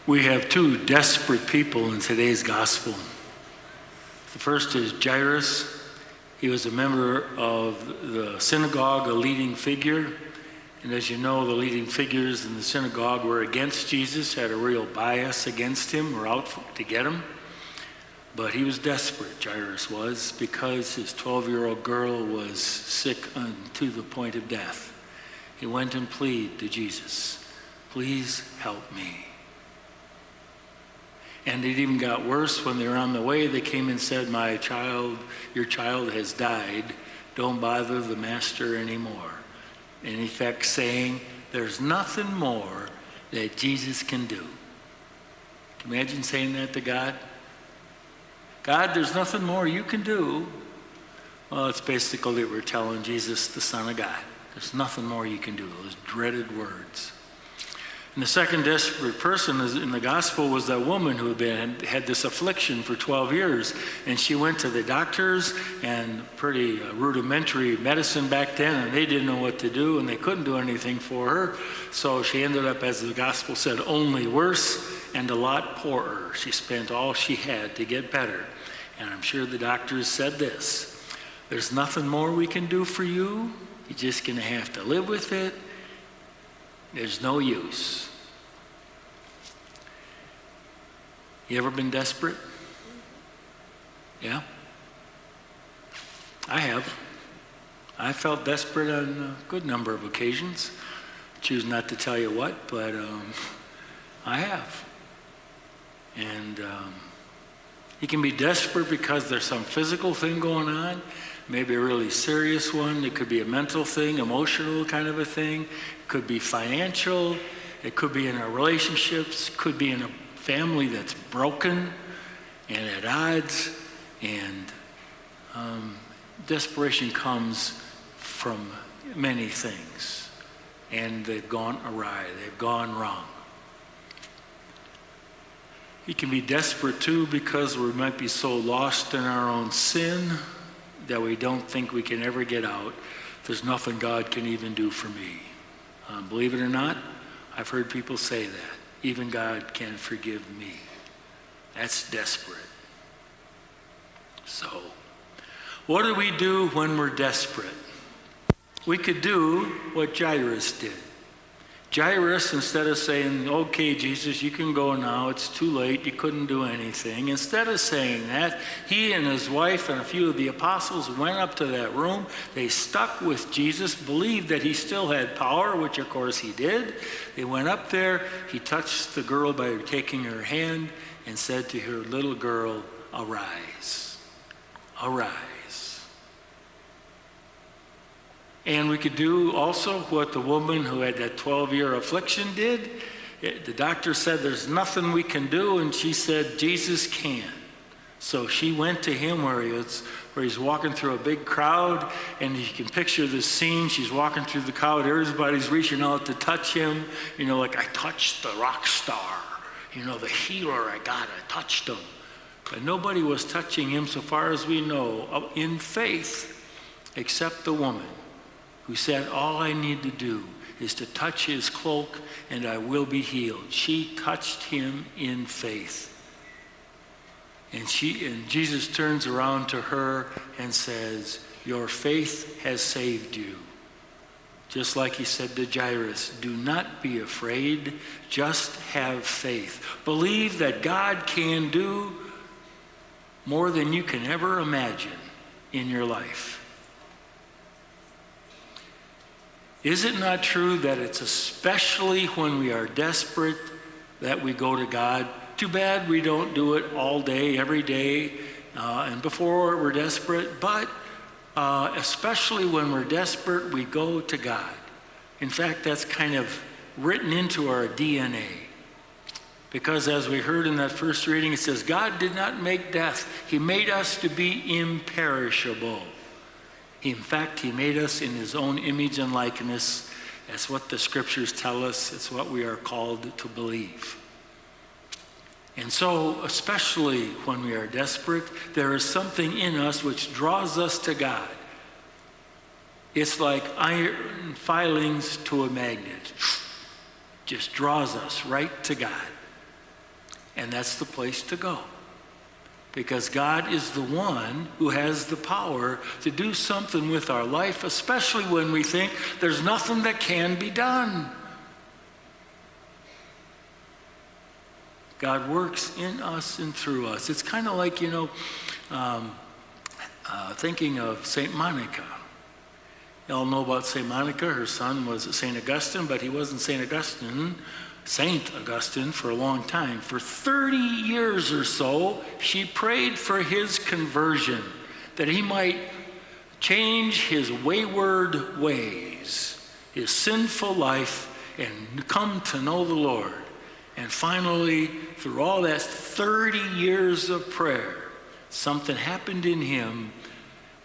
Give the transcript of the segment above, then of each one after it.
We have two desperate people in today's gospel. The first is Jairus. He was a member of the synagogue, a leading figure. And as you know, the leading figures in the synagogue were against Jesus, had a real bias against him, were out to get him. But he was desperate, Jairus was, because his 12-year-old girl was sick to the point of death. He went and pleaded to Jesus, "Please help me." And it even got worse when they were on the way. They came and said, your child has died. Don't bother the master anymore. In effect saying, there's nothing more that Jesus can do. Can you imagine saying that to God? God, there's nothing more you can do. Well, it's basically we're telling Jesus, the Son of God. There's nothing more you can do. Those dreaded words. And the second desperate person in the gospel was that woman who had this affliction for 12 years. And she went to the doctors and pretty rudimentary medicine back then, and they didn't know what to do, and they couldn't do anything for her. So she ended up, as the gospel said, only worse and a lot poorer. She spent all she had to get better. And I'm sure the doctors said this: there's nothing more we can do for you. You're just going to have to live with it. There's no use. You ever been desperate? Yeah? I have. I felt desperate on a good number of occasions. Choose not to tell you what, but I have. And you can be desperate because there's some physical thing going on, maybe a really serious one. It could be a mental thing, emotional kind of a thing. It could be financial. It could be in our relationships. It could be in a family that's broken and at odds. And desperation comes from many things. And they've gone awry. They've gone wrong. You can be desperate too because we might be so lost in our own sin that we don't think we can ever get out. There's nothing God can even do for me. Believe it or not, I've heard people say that. Even God can't forgive me. That's desperate. So, what do we do when we're desperate? We could do what Jairus did. Jairus, instead of saying, "Okay, Jesus, you can go now, it's too late, you couldn't do anything," instead of saying that, he and his wife and a few of the apostles went up to that room. They stuck with Jesus, believed that he still had power, which of course he did. They went up there. He touched the girl by taking her hand and said to her, "Little girl, arise. Arise." And we could do also what the woman who had that 12-year affliction did. The doctor said, "There's nothing we can do," and she said, "Jesus can." So she went to him where he's walking through a big crowd, and you can picture this scene. She's walking through the crowd. Everybody's reaching out to touch him. Like, I touched the rock star. The healer I touched him. But nobody was touching him, so far as we know, in faith, except the woman who said, "All I need to do is to touch his cloak and I will be healed." She touched him in faith. And Jesus turns around to her and says, "Your faith has saved you." Just like he said to Jairus, do not be afraid, just have faith. Believe that God can do more than you can ever imagine in your life. Is it not true that it's especially when we are desperate that we go to God? Too bad we don't do it all day, every day, and before we're desperate, but especially when we're desperate, we go to God. In fact, that's kind of written into our DNA. Because as we heard in that first reading, it says, God did not make death. He made us to be imperishable. In fact, he made us in his own image and likeness. That's what the scriptures tell us. It's what we are called to believe. And so, especially when we are desperate, there is something in us which draws us to God. It's like iron filings to a magnet. Just draws us right to God. And that's the place to go. Because God is the one who has the power to do something with our life, especially when we think there's nothing that can be done. God works in us and through us. It's kind of like, thinking of St. Monica. You all know about St. Monica. Her son was St. Augustine, but he wasn't St. Augustine for a long time. For 30 years or so, she prayed for his conversion, that he might change his wayward ways, his sinful life, and come to know the Lord. And finally, through all that 30 years of prayer, something happened in him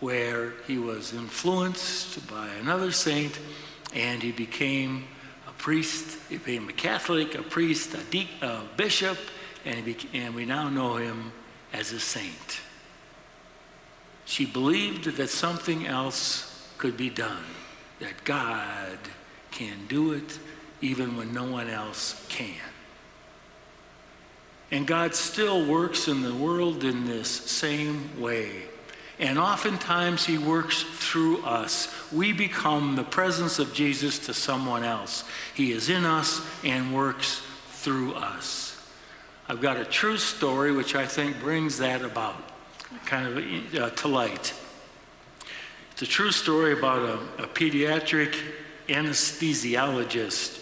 where he was influenced by another saint, and he became a priest, he became a Catholic, a priest, a bishop, and we now know him as a saint. She believed that something else could be done, that God can do it even when no one else can. And God still works in the world in this same way. And oftentimes he works through us. We become the presence of Jesus to someone else. He is in us and works through us. I've got a true story which I think brings that about, kind of to light. It's a true story about a pediatric anesthesiologist.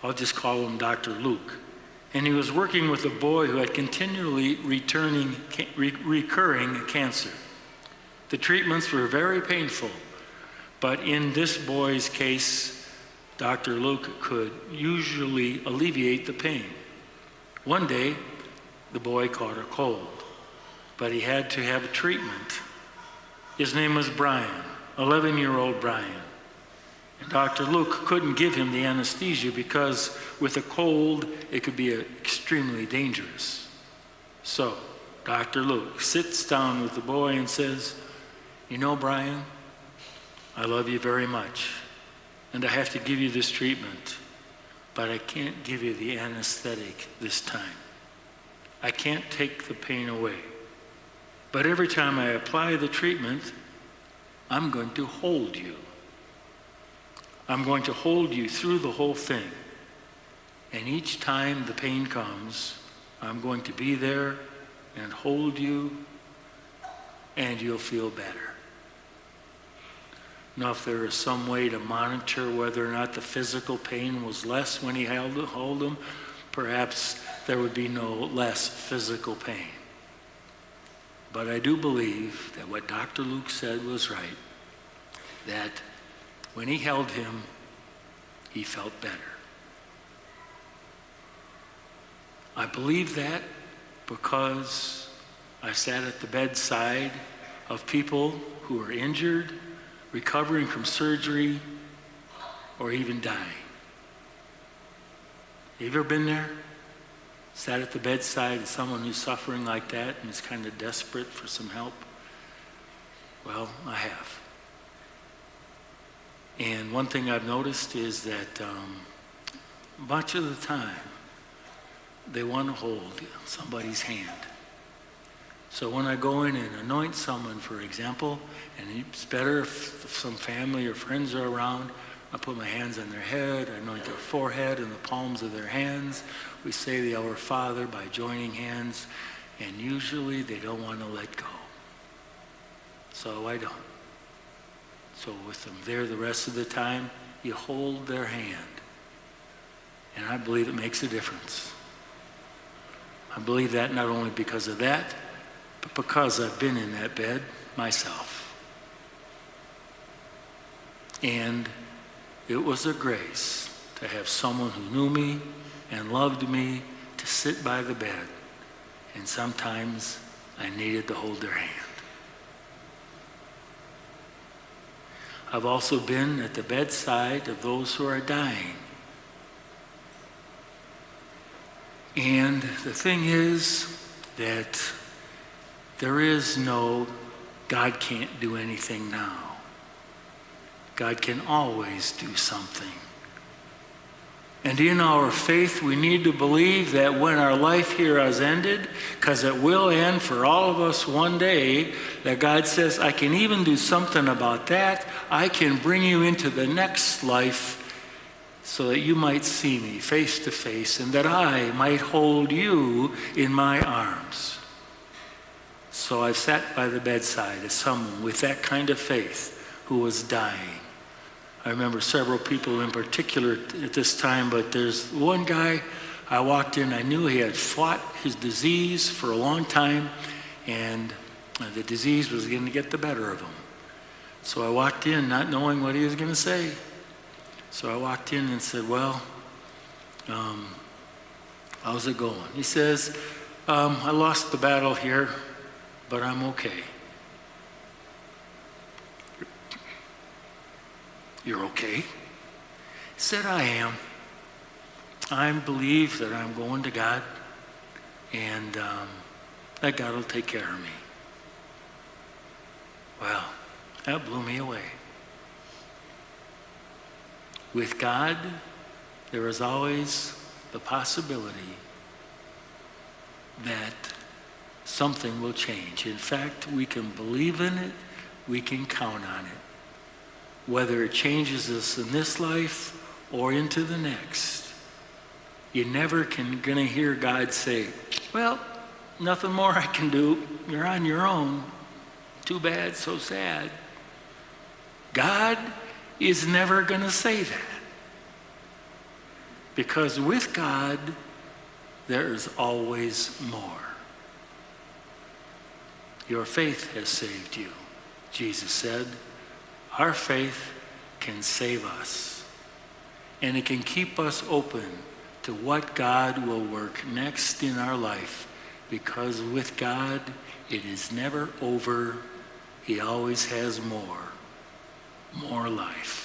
I'll just call him Dr. Luke. And he was working with a boy who had continually recurring cancer. The treatments were very painful, but in this boy's case, Dr. Luke could usually alleviate the pain. One day, the boy caught a cold, but he had to have a treatment. His name was Brian, 11-year-old Brian. And Dr. Luke couldn't give him the anesthesia because with a cold, it could be extremely dangerous. So, Dr. Luke sits down with the boy and says, "You know, Brian, I love you very much, and I have to give you this treatment, but I can't give you the anesthetic this time. I can't take the pain away. But every time I apply the treatment, I'm going to hold you. I'm going to hold you through the whole thing. And each time the pain comes, I'm going to be there and hold you, and you'll feel better." Now, if there is some way to monitor whether or not the physical pain was less when he held him, perhaps there would be no less physical pain. But I do believe that what Dr. Luke said was right, that when he held him, he felt better. I believe that because I sat at the bedside of people who are injured, recovering from surgery, or even dying. Have you ever been there? Sat at the bedside of someone who's suffering like that and is kind of desperate for some help? Well, I have. And one thing I've noticed is that much of the time, they want to hold somebody's hand. So when I go in and anoint someone, for example, and it's better if some family or friends are around, I put my hands on their head, I anoint their forehead and the palms of their hands. We say the Our Father by joining hands, and usually they don't want to let go. So I don't. So with them there the rest of the time, you hold their hand. And I believe it makes a difference. I believe that not only because of that, but because I've been in that bed myself. And it was a grace to have someone who knew me and loved me to sit by the bed. And sometimes I needed to hold their hand. I've also been at the bedside of those who are dying. And the thing is that there is no God can't do anything now. God can always do something. And in our faith, we need to believe that when our life here has ended, because it will end for all of us one day, that God says, I can even do something about that. I can bring you into the next life so that you might see me face to face and that I might hold you in my arms. So I've sat by the bedside of someone with that kind of faith who was dying. I remember several people in particular at this time, but there's one guy I walked in, I knew he had fought his disease for a long time, and the disease was going to get the better of him. So I walked in not knowing what he was going to say. So I walked in and said, well, how's it going? He says, I lost the battle here, but I'm okay. You're okay? He said, I am. I believe that I'm going to God, and that God will take care of me. Well, that blew me away. With God, there is always the possibility that something will change. In fact, we can believe in it, we can count on it. Whether it changes us in this life or into the next, you never gonna hear God say, well, nothing more I can do. You're on your own. Too bad, so sad. God is never gonna say that. Because with God, there is always more. Your faith has saved you, Jesus said. Our faith can save us, and it can keep us open to what God will work next in our life, because with God, it is never over. He always has more life.